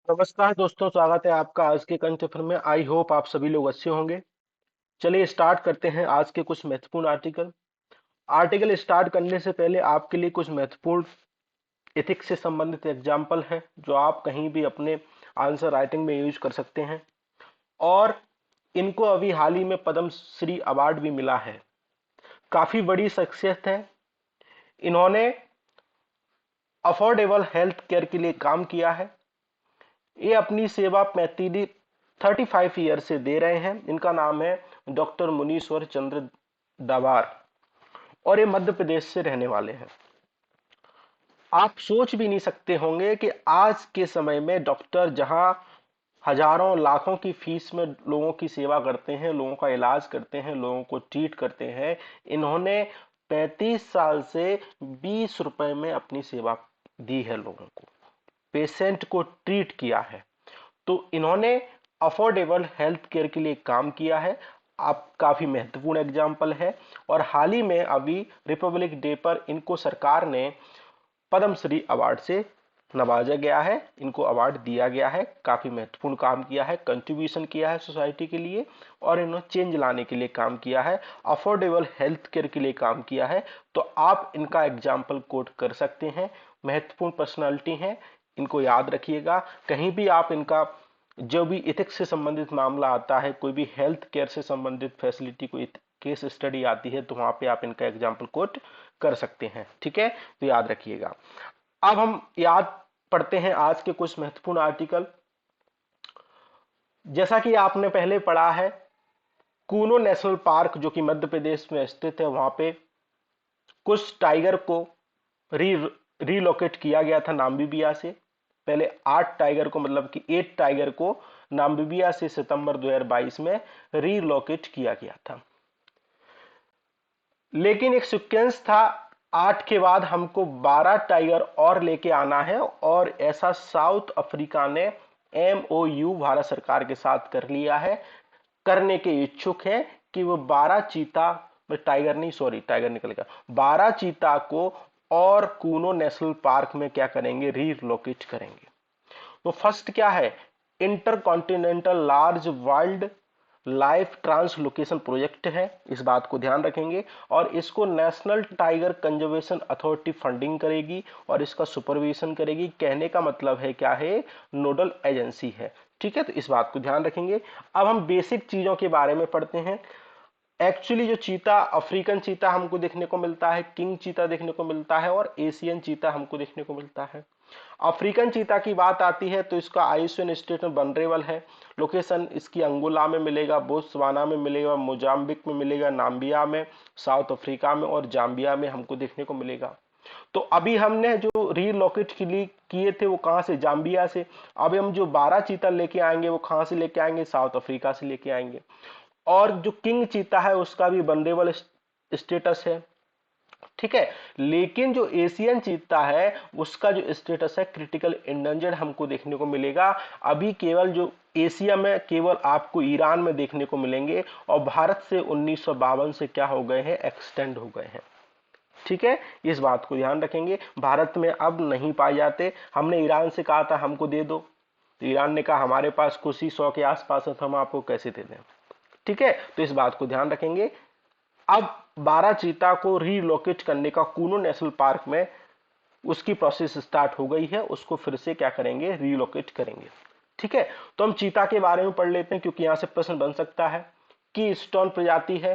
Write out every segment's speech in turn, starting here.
नमस्कार दोस्तों, स्वागत है आपका आज के कंठ में। आई होप आप सभी लोग अच्छे होंगे। चलिए स्टार्ट करते हैं आज के कुछ महत्वपूर्ण आर्टिकल। आर्टिकल स्टार्ट करने से पहले आपके लिए कुछ महत्वपूर्ण एथिक्स से संबंधित एग्जाम्पल है जो आप कहीं भी अपने आंसर राइटिंग में यूज कर सकते हैं। और इनको अभी हाल ही में पद्म श्री अवार्ड भी मिला है। काफी बड़ी शख्सियत है। इन्होंने अफोर्डेबल हेल्थ केयर के लिए काम किया है। ये अपनी सेवा 35 ईयर से दे रहे हैं। इनका नाम है डॉक्टर मुनीश्वर चंद्र डावार और ये मध्य प्रदेश से रहने वाले हैं। आप सोच भी नहीं सकते होंगे कि आज के समय में डॉक्टर जहां हजारों लाखों की फीस में लोगों की सेवा करते हैं, लोगों का इलाज करते हैं, लोगों को ट्रीट करते हैं, इन्होंने 35 साल से 20 रुपए में अपनी सेवा दी है। लोगों को, पेशेंट को ट्रीट किया है। तो इन्होंने अफोर्डेबल हेल्थ केयर के लिए काम किया है। आप काफी महत्वपूर्ण एग्जाम्पल है। और हाल ही में अभी रिपब्लिक डे पर इनको सरकार ने पद्मश्री अवार्ड से नवाजा गया है। इनको अवार्ड दिया गया है। काफी महत्वपूर्ण काम किया है, कंट्रीब्यूशन किया है सोसाइटी के लिए और इन्होंने चेंज लाने के लिए काम किया है, अफोर्डेबल हेल्थ केयर के लिए काम किया है। तो आप इनका एग्जाम्पल कोट कर सकते हैं। महत्वपूर्ण पर्सनालिटी हैं, इनको याद रखिएगा। कहीं भी आप इनका जो भी इथिक्स से संबंधित मामला आता है, कोई भी हेल्थ केयर से संबंधित फैसिलिटी, कोई केस स्टडी आती है, तो वहां पे आप इनका एग्जाम्पल कोट कर सकते हैं। ठीक है, तो याद रखिएगा। अब हम याद पढ़ते हैं आज के कुछ महत्वपूर्ण आर्टिकल। जैसा कि आपने पहले पढ़ा है, कूनो नेशनल पार्क जो कि मध्य प्रदेश में स्थित है, वहां पे कुछ टाइगर को री रीलोकेट किया गया था नामीबिया से। पहले 8 टाइगर को, मतलब कि 8 टाइगर को नामीबिया से सितंबर 2022 में रीलोकेट किया गया था। लेकिन एक सीक्वेंस था, 8 के बाद हमको 12 टाइगर और लेके आना है। और ऐसा साउथ अफ्रीका ने MOU भारत सरकार के साथ कर लिया है, करने के इच्छुक है कि वो 12 चीता, टाइगर नहीं, सॉरी टाइगर निकल गया, 12 चीता को और कूनो नेशनल पार्क में क्या करेंगे, रीलोकेट करेंगे। तो फर्स्ट क्या है, inter continental large wild life translocation project है, इस बात को ध्यान रखेंगे। और इसको national tiger conservation authority funding करेगी और इसका सुपरविजन करेगी। कहने का मतलब है क्या है, नोडल एजेंसी है। ठीक है, तो इस बात को ध्यान रखेंगे। अब हम बेसिक चीजों के बारे में पढ़ते हैं। एक्चुअली जो चीता, अफ्रीकन चीता हमको देखने को मिलता है, किंग चीता देखने को मिलता है और एशियन चीता हमको देखने को मिलता है। अफ्रीकन चीता की बात आती है तो इसका आइसोन स्टेट में वनरेबल है। लोकेशन इसकी अंगोला में मिलेगा, बोत्सवाना में मिलेगा, मोजाम्बिक में मिलेगा, नाम्बिया में, साउथ अफ्रीका में और जाम्बिया में हमको देखने को मिलेगा। तो अभी हमने जो रीलोकेट के लिए किए थे वो कहां से, जाम्बिया से। अब हम जो 12 चीता लेके आएंगे वो कहां से लेके आएंगे, साउथ अफ्रीका से लेके आएंगे। और जो किंग चीता है उसका भी वनरेबल स्टेटस है। ठीक है, लेकिन जो एशियन चीता है उसका जो स्टेटस है क्रिटिकल इंडेंजर्ड हमको देखने को मिलेगा। अभी केवल जो एशिया में केवल आपको ईरान में देखने को मिलेंगे और भारत से 1952 से क्या हो गए हैं, एक्सटेंड हो गए हैं। ठीक है, इस बात को ध्यान रखेंगे, भारत में अब नहीं पाए जाते। हमने ईरान से कहा था हमको दे दो, तो ईरान ने कहा हमारे पास कुछ ही 100 के आसपास है, तो हम आपको कैसे दे दें। ठीक है, तो इस बात को ध्यान रखेंगे। अब 12 चीता को रीलोकेट करने का कूनो नेशनल पार्क में उसकी प्रोसेस स्टार्ट हो गई है, उसको फिर से क्या करेंगे, रीलोकेट करेंगे। ठीक है, तो हम चीता के बारे में पढ़ लेते हैं क्योंकि यहां से प्रश्न बन सकता है। की स्टोन प्रजाति है,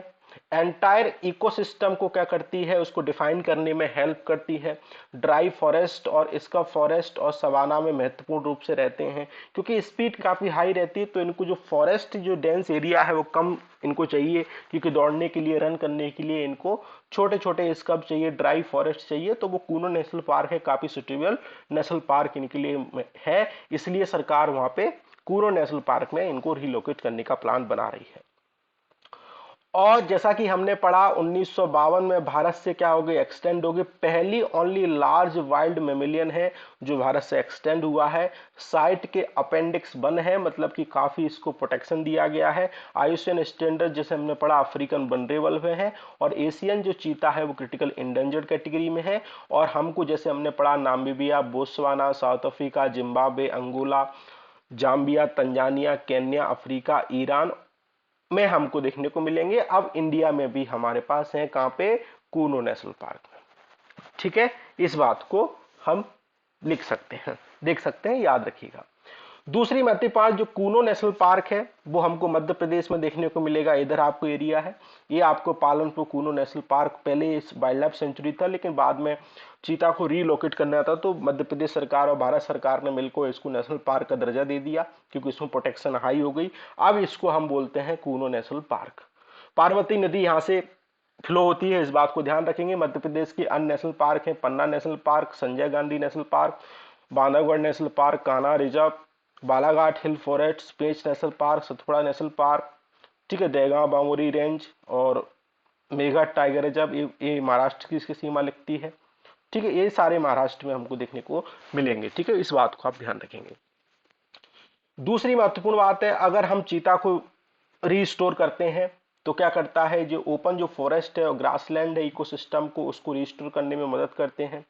एंटायर इकोसिस्टम को क्या करती है, उसको डिफाइन करने में हेल्प करती है। ड्राई फॉरेस्ट और इसका फॉरेस्ट और सवाना में महत्वपूर्ण रूप से रहते हैं क्योंकि स्पीड काफी हाई रहती है। तो इनको जो फॉरेस्ट जो डेंस एरिया है वो कम इनको चाहिए, क्योंकि दौड़ने के लिए, रन करने के लिए इनको छोटे छोटे स्कब चाहिए, ड्राई फॉरेस्ट चाहिए। तो वो कूनो नेशनल पार्क है, काफी सुटेबल नेशनल पार्क इनके लिए है। इसलिए सरकार वहां पे कूनो नेशनल पार्क में इनको रिलोकेट करने का प्लान बना रही है। और जैसा कि हमने पढ़ा 1952 में भारत से क्या हो गई, एक्सटेंड हो गई। पहली ओनली लार्ज वाइल्ड मेमिलियन है जो भारत से एक्सटेंड हुआ है। साइट के अपेंडिक्स 1 है, मतलब कि काफी इसको प्रोटेक्शन दिया गया है। आयुष्यन स्टैंडर्ड जैसे हमने पढ़ा अफ्रीकन वनरेबल में है और एशियन जो चीता है वो क्रिटिकल इंडेंजर्ड कैटेगरी में है। और हमको जैसे हमने पढ़ा Namibia, Botswana, South Africa, Zimbabwe, Angola, Zambia, Tanzania, Kenya, Africa, Iran में हमको देखने को मिलेंगे। अब इंडिया में भी हमारे पास है, कहां पे, कूनो नेशनल पार्क में। ठीक है, इस बात को हम लिख सकते हैं, देख सकते हैं, याद रखिएगा। दूसरी महत्वपूर्ण जो कूनो नेशनल पार्क है वो हमको मध्य प्रदेश में देखने को मिलेगा। इधर आपको एरिया है, ये आपको पालनपुर कूनो नेशनल पार्क, पहले इस वाइल्ड लाइफ सेंचुरी था, लेकिन बाद में चीता को रीलोकेट करना था, तो मध्य प्रदेश सरकार और भारत सरकार ने मिलकर इसको नेशनल पार्क का दर्जा दे दिया, क्योंकि इसमें प्रोटेक्शन हाई हो गई। अब इसको हम बोलते हैं कूनो नेशनल पार्क। पार्वती नदी यहाँ से फ्लो होती है, इस बात को ध्यान रखेंगे। मध्य प्रदेश के अन्य नेशनल पार्क हैं, Panna national park, Sanjay Gandhi national park, Bandhavgarh national park, Kanha reserve, Balaghat hill forest, Pench national park, Satpura national park, ठीक है, दहगांव बामोरी रेंज और मेघाट टाइगर रिजर्व, ये महाराष्ट्र की इसकी सीमा लगती है। ठीक है, ये सारे महाराष्ट्र में हमको देखने को मिलेंगे। ठीक है, इस बात को आप ध्यान रखेंगे। दूसरी महत्वपूर्ण बात है, अगर हम चीता को रीस्टोर करते हैं तो क्या करता है, जो ओपन जो फॉरेस्ट है और ग्रासलैंड है, इकोसिस्टम को उसको रिस्टोर करने में मदद करते हैं,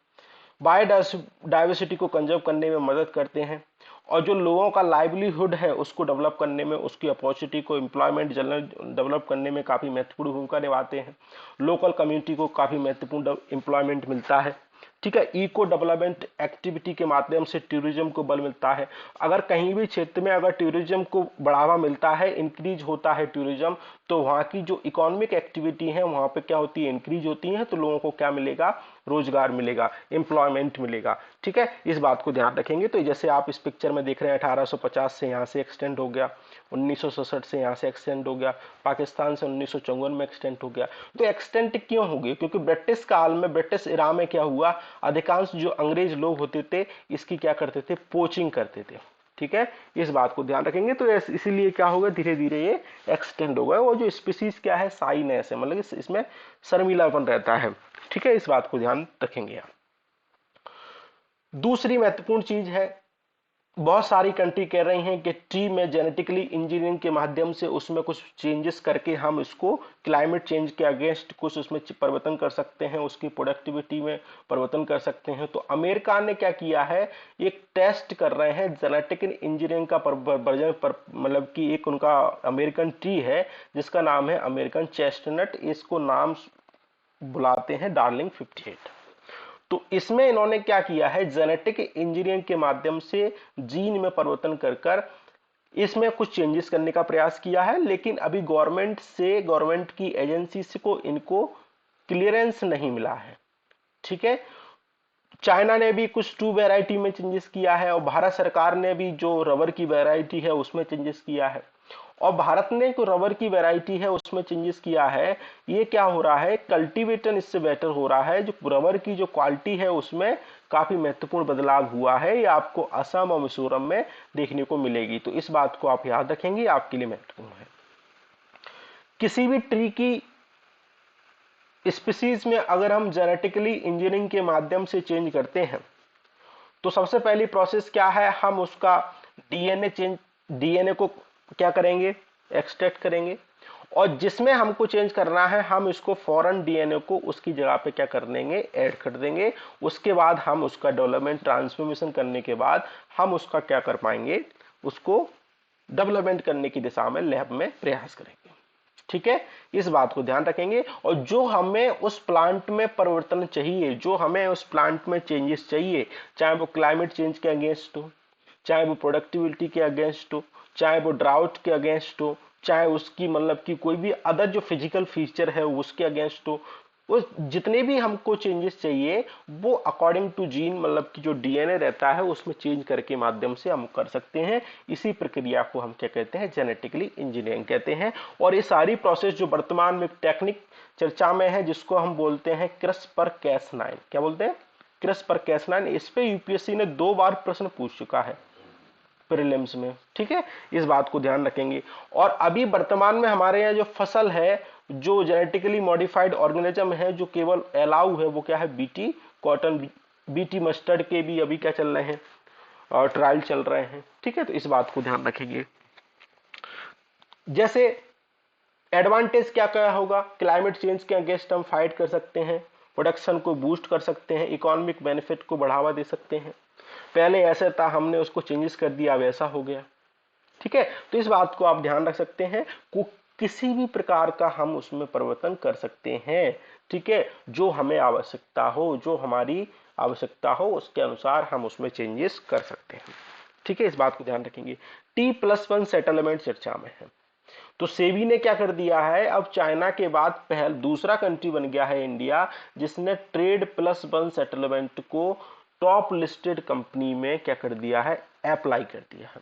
बायोडाइवर्सिटी को कंजर्व करने में मदद करते हैं, और जो लोगों का लाइवलीहुड है उसको डेवलप करने में, उसकी अपॉर्चुनिटी को, एम्प्लॉयमेंट जनरल डेवलप करने में काफ़ी महत्वपूर्ण भूमिका निभाते हैं। लोकल कम्युनिटी को काफ़ी महत्वपूर्ण एम्प्लॉयमेंट मिलता है। ठीक है, इको डेवलपमेंट एक्टिविटी के माध्यम से टूरिज्म को बल मिलता है। अगर कहीं भी क्षेत्र में अगर टूरिज्म को बढ़ावा मिलता है, इंक्रीज होता है टूरिज्म, तो वहाँ की जो इकोनॉमिक एक्टिविटी है वहाँ पे क्या होती है, इंक्रीज होती है, तो लोगों को क्या मिलेगा, रोजगार मिलेगा, एम्प्लॉयमेंट मिलेगा। ठीक है, इस बात को ध्यान रखेंगे। तो जैसे आप इस पिक्चर में देख रहे हैं, 1850 से यहाँ से एक्सटेंड हो गया, 1967 से यहाँ से एक्सटेंड हो गया, पाकिस्तान से 1954 में एक्सटेंड हो गया। तो एक्सटेंड क्यों हो गई, क्योंकि ब्रिटिश काल में, ब्रिटिश इरा में क्या हुआ, अधिकांश जो अंग्रेज लोग होते थे इसकी क्या करते थे, पोचिंग करते थे। ठीक है, इस बात को ध्यान रखेंगे। तो इसीलिए क्या होगा, धीरे धीरे ये एक्सटेंड होगा। वो जो स्पीसीज क्या है, साइनेस है, मतलब इसमें शर्मीलापन रहता है। ठीक है, इस बात को ध्यान रखेंगे आप। दूसरी महत्वपूर्ण चीज है, बहुत सारी कंट्री कह रही हैं कि ट्री में जेनेटिकली इंजीनियरिंग के माध्यम से उसमें कुछ चेंजेस करके हम इसको क्लाइमेट चेंज के अगेंस्ट कुछ उसमें परिवर्तन कर सकते हैं, उसकी प्रोडक्टिविटी में परिवर्तन कर सकते हैं। तो अमेरिका ने क्या किया है, एक टेस्ट कर रहे हैं जेनेटिक इंजीनियरिंग का वर्जन पर, मतलब कि एक उनका अमेरिकन ट्री है जिसका नाम है अमेरिकन चेस्टनट, इसको नाम बुलाते हैं डार्लिंग 58। तो इसमें इन्होंने क्या किया है, जेनेटिक इंजीनियरिंग के माध्यम से जीन में परिवर्तन कर कर इसमें कुछ चेंजेस करने का प्रयास किया है, लेकिन अभी गवर्नमेंट से, गवर्नमेंट की एजेंसी से को इनको क्लियरेंस नहीं मिला है। ठीक है, चाइना ने भी कुछ 2 वैरायटी में चेंजेस किया है, और भारत सरकार ने भी जो रबर की वैरायटी है उसमें चेंजेस किया है, और भारत ने जो रबर की वैरायटी है उसमें चेंजेस किया है। ये क्या हो रहा है, कल्टीवेशन इससे बेटर हो रहा है, जो रबर की जो क्वालिटी है उसमें काफी महत्वपूर्ण बदलाव हुआ है। ये आपको असम और मिजोरम में देखने को मिलेगी। तो इस बात को आप याद रखेंगे, आपके लिए महत्वपूर्ण है। किसी भी ट्री की स्पीसीज में अगर हम जेनेटिकली इंजीनियरिंग के माध्यम से चेंज करते हैं तो सबसे पहली प्रोसेस क्या है, हम उसका डीएनए को क्या करेंगे, एक्सट्रैक्ट करेंगे, और जिसमें हमको चेंज करना है हम इसको फॉरेन डीएनए को उसकी जगह पे क्या कर देंगे, ऐड कर देंगे। उसके बाद हम उसका डेवलपमेंट ट्रांसफॉर्मेशन करने के बाद हम उसका क्या कर पाएंगे, उसको डेवलपमेंट करने की दिशा में लैब में प्रयास करेंगे। ठीक है, इस बात को ध्यान रखेंगे। और जो हमें उस प्लांट में परिवर्तन चाहिए, जो हमें उस प्लांट में चेंजेस चाहिए, चाहे वो क्लाइमेट चेंज के अगेंस्ट हो, चाहे वो प्रोडक्टिविटी के अगेंस्ट हो, चाहे वो ड्राउट के अगेंस्ट हो, चाहे उसकी मतलब कि कोई भी अदर जो फिजिकल फीचर है उसके अगेंस्ट हो, वो जितने भी हमको चेंजेस चाहिए वो अकॉर्डिंग टू जीन, मतलब कि जो डीएनए रहता है उसमें चेंज करके माध्यम से हम कर सकते हैं। इसी प्रक्रिया को हम क्या कहते हैं, जेनेटिकली इंजीनियरिंग कहते हैं। और ये सारी प्रोसेस जो वर्तमान में टेक्निक चर्चा में है जिसको हम बोलते हैं CRISPR-Cas9, क्या बोलते हैं, CRISPR-Cas9। इस पे यूपीएससी ने 2 बार प्रश्न पूछ चुका है प्रीलिम्स में। ठीक है, इस बात को ध्यान रखेंगे। और अभी वर्तमान में हमारे यहाँ जो फसल है, जो जेनेटिकली मॉडिफाइड ऑर्गेनिज्म है जो केवल अलाउ है, वो क्या है, बीटी कॉटन, बीटी मस्टर्ड के भी अभी क्या चल रहे हैं, और ट्रायल चल रहे हैं। ठीक है, तो इस बात को ध्यान रखेंगे। जैसे एडवांटेज क्या क्या होगा, क्लाइमेट चेंज के अगेंस्ट हम फाइट कर सकते हैं, प्रोडक्शन को बूस्ट कर सकते हैं, इकोनॉमिक बेनिफिट को बढ़ावा दे सकते हैं। पहले ऐसा था, हमने उसको चेंजेस कर दिया, वैसा हो गया। ठीक है, तो इस बात को आप ध्यान रख सकते हैं को किसी भी प्रकार का हम उसमें परिवर्तन कर सकते हैं। ठीक है, जो हमें आवश्यकता हो, जो हमारी आवश्यकता हो उसके अनुसार हम उसमें चेंजेस कर सकते हैं। ठीक है, इस बात को ध्यान रखेंगे। T+1 सेटलमेंट चर्चा में है। तो सेबी ने क्या कर दिया है, अब चाइना के बाद पहल दूसरा कंट्री बन गया है इंडिया, जिसने Trade+1 सेटलमेंट को टॉप लिस्टेड कंपनी में क्या कर दिया है, अप्लाई कर दिया है।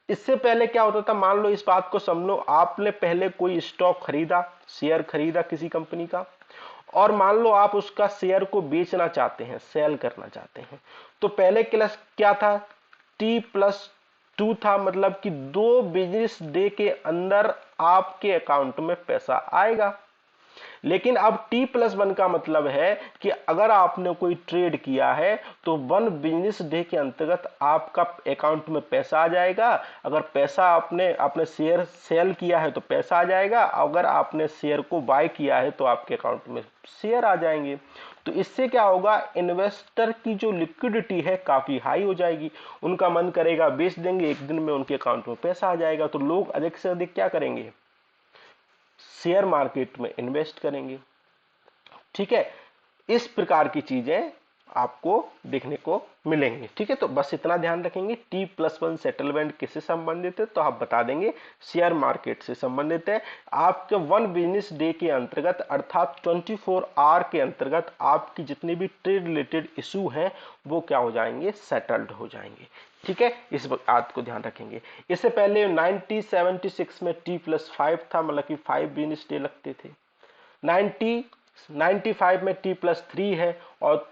इससे पहले क्या होता था, मान लो इस बात को समझ लो, आपने पहले कोई स्टॉक खरीदा, शेयर खरीदा किसी कंपनी का, और मान लो आप उसका शेयर को बेचना चाहते हैं, सेल करना चाहते हैं, तो पहले क्लास क्या था, T+2 था, मतलब कि 2 बिजनेस डे के अंदर आपके अकाउंट में पैसा आएगा। लेकिन अब T+1 का मतलब है कि अगर आपने कोई ट्रेड किया है तो 1 बिजनेस डे के अंतर्गत आपका अकाउंट में पैसा आ जाएगा। अगर पैसा आपने शेयर सेल किया है तो पैसा आ जाएगा, अगर आपने शेयर को बाय किया है तो आपके अकाउंट में शेयर आ जाएंगे। तो इससे क्या होगा, इन्वेस्टर की जो लिक्विडिटी है काफी हाई हो जाएगी, उनका मन करेगा बेच देंगे, एक दिन में उनके अकाउंट में पैसा आ जाएगा, तो लोग अधिक से अधिक क्या करेंगे, शेयर मार्केट में इन्वेस्ट करेंगे। ठीक है, इस प्रकार की चीजें आपको देखने को मिलेंगी। ठीक है, तो बस इतना ध्यान रखेंगे। T+1 सेटलमेंट किससे संबंधित है, तो आप बता देंगे शेयर मार्केट से संबंधित है। आपके 1 बिजनेस डे के अंतर्गत अर्थात 24 आवर के अंतर्गत आपकी जितनी भी ट्रेड रिलेटेड इशू है वो क्या हो जाएंगे, सेटल्ड हो जाएंगे। ठीक है, इस बात को ध्यान रखेंगे। इससे पहले 1976 में T+5 था, मतलब कि 5 बिजनेस डे लगते थे। 1995 में T+3 है, और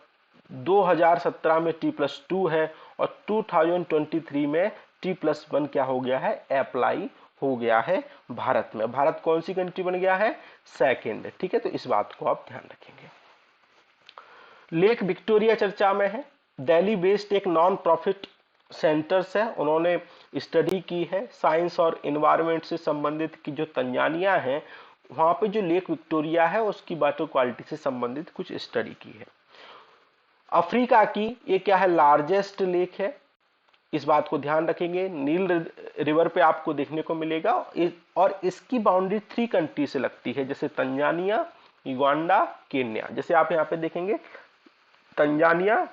2017 में T+2 है, और 2023 में T+1 क्या हो गया है, अप्लाई हो गया है भारत में। भारत कौन सी कंट्री बन गया है, सेकंड। ठीक है, तो इस बात को आप ध्यान रखेंगे। लेक विक्टोरिया चर्चा में है। दिल्ली बेस्ड एक नॉन प्रॉफिट सेंटर्स है, उन्होंने स्टडी की है साइंस और इन्वायरमेंट से संबंधित की जो तंजानिया है वहां पे जो लेक विक्टोरिया है उसकी वाटर क्वालिटी से संबंधित कुछ स्टडी की है। अफ्रीका की ये क्या है, लार्जेस्ट लेक है, इस बात को ध्यान रखेंगे। नील रिवर पे आपको देखने को मिलेगा, और इसकी बाउंड्री 3 कंट्री से लगती है, जैसे तंजानिया, युगांडा, केन्या। जैसे आप यहाँ पे देखेंगे तंजानिया,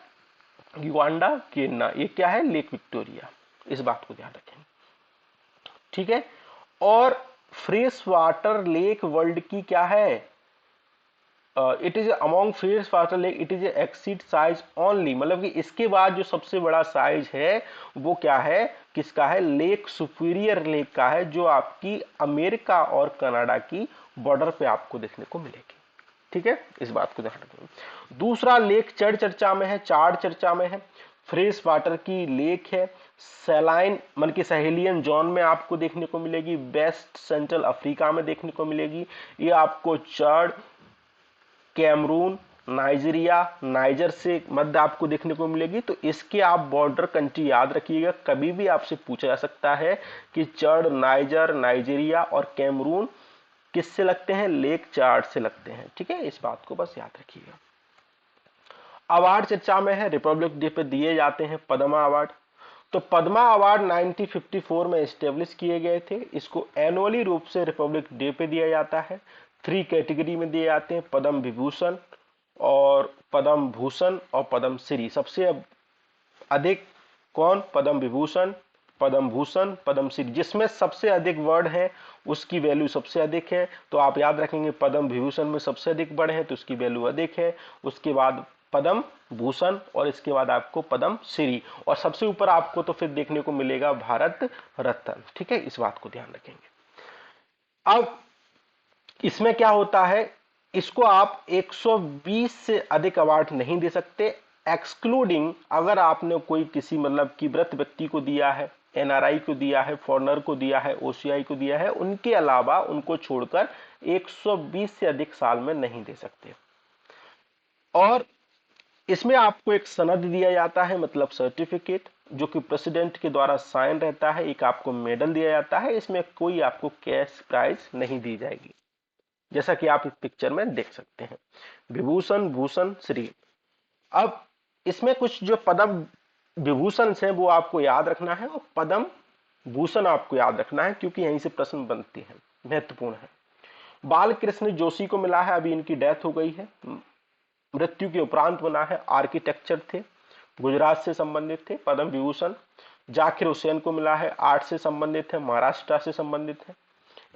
युगांडा, केन्या, ये क्या है, लेक विक्टोरिया, इस बात को ध्यान रखें। ठीक है, और फ्रेश वाटर लेक वर्ल्ड की क्या है, it is among fresh water lake it is exceed size only, मतलब कि इसके बाद जो सबसे बड़ा साइज है वो क्या है, किसका है, लेक सुपीरियर लेक का है, जो आपकी अमेरिका और कनाडा की बॉर्डर पे आपको देखने को मिलेगी। ठीक है, इस बात को ध्यान रखें। दूसरा लेक चढ़ चर्चा में है, चार्ड चर्चा में है, फ्रेश वाटर की लेक है, सैलाइन मन की सहेलियन जोन में आपको देखने को मिलेगी, वेस्ट सेंट्रल अफ्रीका में देखने को मिलेगी। ये आपको चार्ड, कैमरून, नाइजीरिया, नाइजर से मध्य आपको देखने को मिलेगी। तो इसके आप बॉर्डर कंट्री याद रखिएगा, कभी भी आपसे पूछा जा सकता है कि चढ़, नाइजर, नाइजीरिया और कैमरून किससे लगते हैं, लेक चार्ट से लगते हैं। ठीक है, इस बात को बस याद रखिएगा। अवार्ड चर्चा में है, रिपब्लिक डे पे दिए जाते हैं पद्मा अवार्ड। तो पद्मा अवार्ड 1954 में एस्टेब्लिश किए गए थे, इसको एनुअली रूप से रिपब्लिक डे पे दिया जाता है। 3 कैटेगरी में दिए जाते हैं, पद्म विभूषण और पद्म भूषण और पद्म श्री। सबसे अधिक कौन, पद्म विभूषण, पद्म भूषण, पद्म श्री, जिसमें सबसे अधिक वर्ड है उसकी वैल्यू सबसे अधिक है। तो आप याद रखेंगे पद्म विभूषण में सबसे अधिक वर्ड है तो उसकी वैल्यू अधिक है, उसके बाद पद्म भूषण, और इसके बाद आपको पद्म श्री, और सबसे ऊपर आपको तो फिर देखने को मिलेगा भारत रत्न। ठीक है, इस बात को ध्यान रखेंगे। अब इसमें क्या होता है, इसको आप 120 से अधिक अवार्ड नहीं दे सकते, एक्सक्लूडिंग अगर आपने कोई किसी मतलब कि मृत व्यक्ति को दिया है, एनआरआई को दिया है, फॉरनर को दिया है, ओसीआई को दिया है, उनके अलावा उनको छोड़कर 120 से अधिक साल में नहीं दे सकते। और इसमें आपको एक सनद दिया जाता है, मतलब सर्टिफिकेट, जो कि प्रेसिडेंट के द्वारा साइन रहता है। एक आपको मेडल दिया जाता है, इसमें कोई आपको कैश प्राइज नहीं दी जाएगी, जैसा कि आप इस पिक्चर में देख सकते हैं, विभूषण, भूषण, श्री। अब इसमें कुछ जो पदम विभूषण हैं वो आपको याद रखना है, और पद्म भूषण आपको याद रखना है, क्योंकि यहीं से प्रश्न बनते हैं, महत्वपूर्ण है। बाल कृष्ण जोशी को मिला है, अभी इनकी डेथ हो गई है। मृत्यु के उपरांत बना है, आर्किटेक्चर थे, गुजरात से संबंधित थे, पद्म विभूषण। जाकिर हुसैन को मिला है, आर्ट से संबंधित है, महाराष्ट्र से संबंधित है।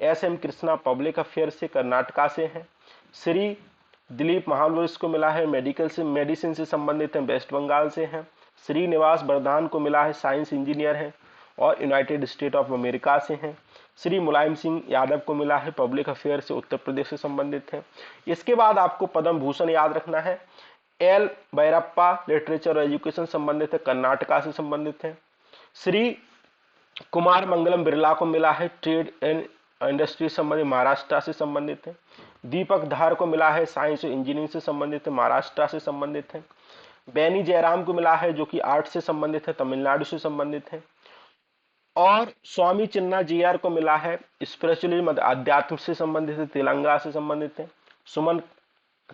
S M Krishna public affair से, कर्नाटका से है। श्री दिलीप महालनोबिस को मिला है, मेडिसिन से संबंधित है, वेस्ट बंगाल से है। श्रीनिवास बरदान को मिला है, साइंस इंजीनियर है और यूनाइटेड स्टेट ऑफ अमेरिका से हैं। श्री मुलायम सिंह यादव को मिला है, पब्लिक अफेयर से, उत्तर प्रदेश से संबंधित है। इसके बाद आपको पद्म भूषण याद रखना है। एल भैरप्पा लिटरेचर और एजुकेशन संबंधित है, कर्नाटका से संबंधित है। श्री कुमार मंगलम बिरला को मिला है, ट्रेड एंड इंडस्ट्री संबंधित, महाराष्ट्र से संबंधित है। दीपक धार को मिला है, साइंस और इंजीनियरिंग से संबंधित है, महाराष्ट्र से संबंधित है। बैनी जयराम को मिला है, जो कि आर्ट से संबंधित है, तमिलनाडु से संबंधित है। और स्वामी चिन्ना जीआर को मिला है, स्पिरिचुअलिज्म अध्यात्म से संबंधित है, तेलंगाना से संबंधित है। सुमन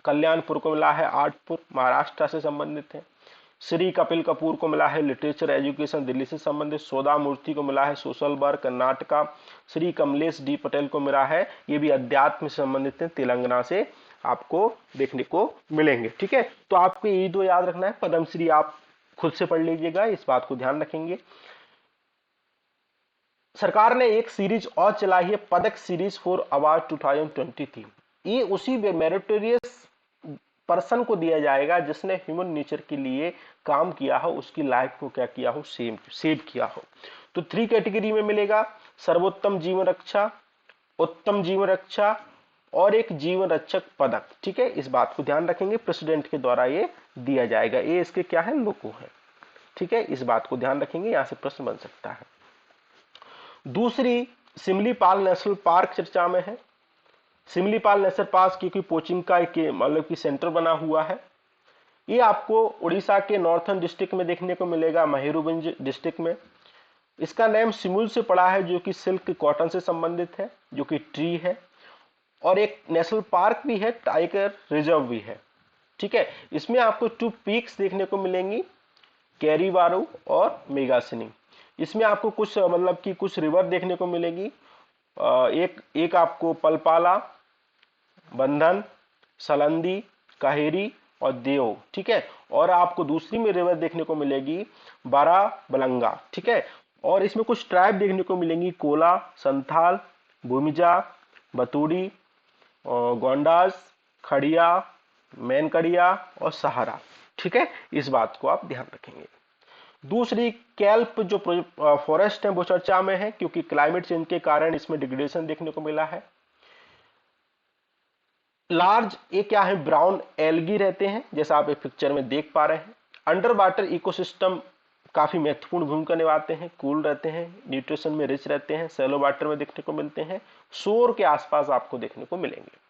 कल्याणपुर को मिला है, आर्टपुर, महाराष्ट्र से संबंधित है। श्री कपिल कपूर को मिला है, लिटरेचर एजुकेशन, दिल्ली से संबंधित। सोदा मूर्ति को मिला है, social work, Karnataka. Shri Kamlesh D Patel को मिला है, ये भी अध्यात्म से संबंधित है, तेलंगाना से आपको देखने को मिलेंगे। ठीक है, तो आपको ये दो याद रखना है। पद्मश्री आप खुद से पढ़ लीजिएगा, इस बात को ध्यान रखेंगे। सरकार ने एक सीरीज और चलाई है, पदक सीरीज फॉर अवार्ड 2023। ये उसी मेरिटोरियस पर्सन को दिया जाएगा जिसने ह्यूमन नेचर के लिए काम किया हो, उसकी लाइफ को क्या किया हो, सेव किया हो। तो 3 कैटेगरी में मिलेगा, सर्वोत्तम जीवन रक्षा, उत्तम जीवन रक्षा और एक जीवन रक्षक पदक। ठीक है, इस बात को ध्यान रखेंगे, प्रेसिडेंट के द्वारा ये दिया जाएगा। ये इसके क्या है, लोगो है। ठीक है, इस बात को ध्यान रखेंगे, यहां से प्रश्न बन सकता है। दूसरी, सिमलीपाल नेशनल पार्क चर्चा में है। सिमलीपाल नेशनल पार्क क्योंकि पोचिंग का मतलब कि सेंटर बना हुआ है। ये आपको उड़ीसा के नॉर्थर्न डिस्ट्रिक्ट में देखने को मिलेगा, मयूरभंज डिस्ट्रिक्ट में। इसका नेम सिमुल से पड़ा है, जो कि सिल्क कॉटन से संबंधित है, जो कि ट्री है। और एक नेशनल पार्क भी है, टाइगर रिजर्व भी है। ठीक है, इसमें आपको 2 पीक्स देखने को मिलेंगी, कैरीवारू और मेगासिनी। इसमें आपको कुछ मतलब कि कुछ रिवर देखने को मिलेगी, एक आपको पलपाला, बंधन, सलंदी, काहेरी और देव। ठीक है, और आपको दूसरी में रिवर देखने को मिलेगी बाराबलंगा। ठीक है, और इसमें कुछ ट्राइब देखने को मिलेंगी, कोला, संथाल, भूमिजा, बतूड़ी, गोंडास, खड़िया, मैनकड़िया और सहारा। ठीक है, इस बात को आप ध्यान रखेंगे। दूसरी, कैल्प जो फॉरेस्ट है वो चर्चा में है, क्योंकि क्लाइमेट चेंज के कारण इसमें डिग्रेडेशन देखने को मिला है। लार्ज ये क्या है, ब्राउन एल्गी रहते हैं, जैसा आप एक पिक्चर में देख पा रहे हैं। अंडर वाटर इकोसिस्टम काफी महत्वपूर्ण भूमिका निभाते हैं, कूल रहते हैं, न्यूट्रिशन में रिच रहते हैं, सेलो वाटर में देखने को मिलते हैं, शोर के आसपास आपको देखने को मिलेंगे।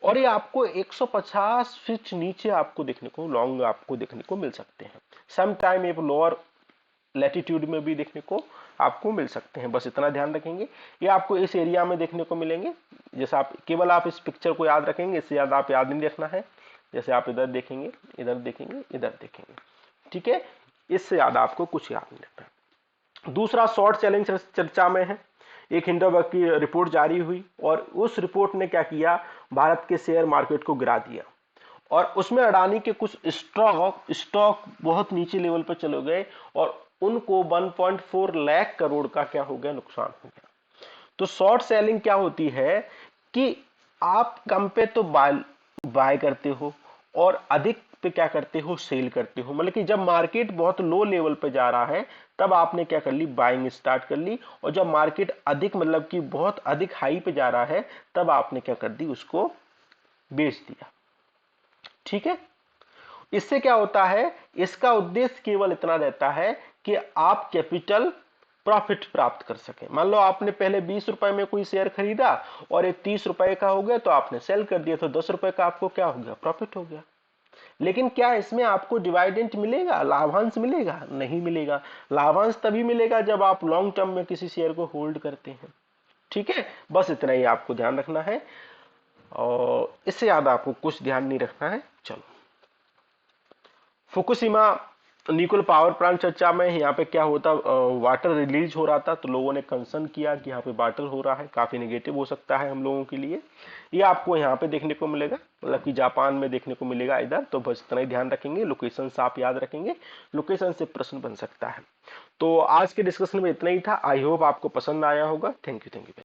और ये आपको 150 फीट नीचे आपको देखने को, लॉन्ग आपको देखने को मिल सकते हैं। सम टाइम ये लोअर लैटिट्यूड में भी देखने को आपको मिल सकते हैं, बस इतना ध्यान रखेंगे। ये आपको इस एरिया में देखने को मिलेंगे। जैसे आप केवल आप इस पिक्चर को याद रखेंगे, इससे ज्यादा आप याद नहीं रखना है। जैसे आप इधर देखेंगे, इधर देखेंगे, इधर देखेंगे। ठीक है, इससे ज्यादा आपको कुछ याद नहीं रखना है। दूसरा, शॉर्ट चैलेंज चर्चा में है। एक हिंडनबर्ग की रिपोर्ट जारी हुई और उस रिपोर्ट ने क्या किया, भारत के शेयर मार्केट को गिरा दिया। और उसमें अडानी के कुछ स्टॉक बहुत नीचे लेवल पर चले गए और उनको 1.4 लाख करोड़ का क्या हो गया, नुकसान हो गया। तो शॉर्ट सेलिंग क्या होती है कि आप कम पे तो बाय करते हो और अधिक पे क्या करते हो, सेल करते हो। मतलब कि जब मार्केट बहुत लो लेवल पे जा रहा है तब आपने क्या कर ली, बाइंग स्टार्ट कर ली। और जब मार्केट अधिक मतलब कि बहुत अधिक हाई पे जा रहा है तब आपने क्या कर दी, उसको बेच दिया। ठीक है, इससे क्या होता है, इसका उद्देश्य केवल इतना रहता है कि आप कैपिटल प्रॉफिट प्राप्त कर सके। मान लो आपने पहले 20 रुपए में कोई शेयर खरीदा और ये 30 रुपए का हो गया तो आपने सेल कर दिया, तो 10 रुपए का आपको क्या हो गया, प्रॉफिट हो गया। लेकिन क्या इसमें आपको डिविडेंड मिलेगा, लाभांश मिलेगा? नहीं मिलेगा। लाभांश तभी मिलेगा जब आप लॉन्ग टर्म में किसी शेयर को होल्ड करते हैं। ठीक है, बस इतना ही आपको ध्यान रखना है और इससे ज्यादा आपको कुछ ध्यान नहीं रखना है। चलो, फुकुशिमा न्यूक्लियर पावर प्लांट चर्चा में यहाँ पे क्या होता, वाटर रिलीज हो रहा था, तो लोगों ने कंसर्न किया कि यहाँ पे वाटर हो रहा है, काफी नेगेटिव हो सकता है हम लोगों के लिए। ये आपको यहाँ पे देखने को मिलेगा, मतलब कि जापान में देखने को मिलेगा इधर। तो बस इतना ही ध्यान रखेंगे, लोकेशन आप याद रखेंगे, लोकेशन से प्रश्न बन सकता है। तो आज के डिस्कशन में इतना ही था। आई होप आपको पसंद आया होगा। Thank you.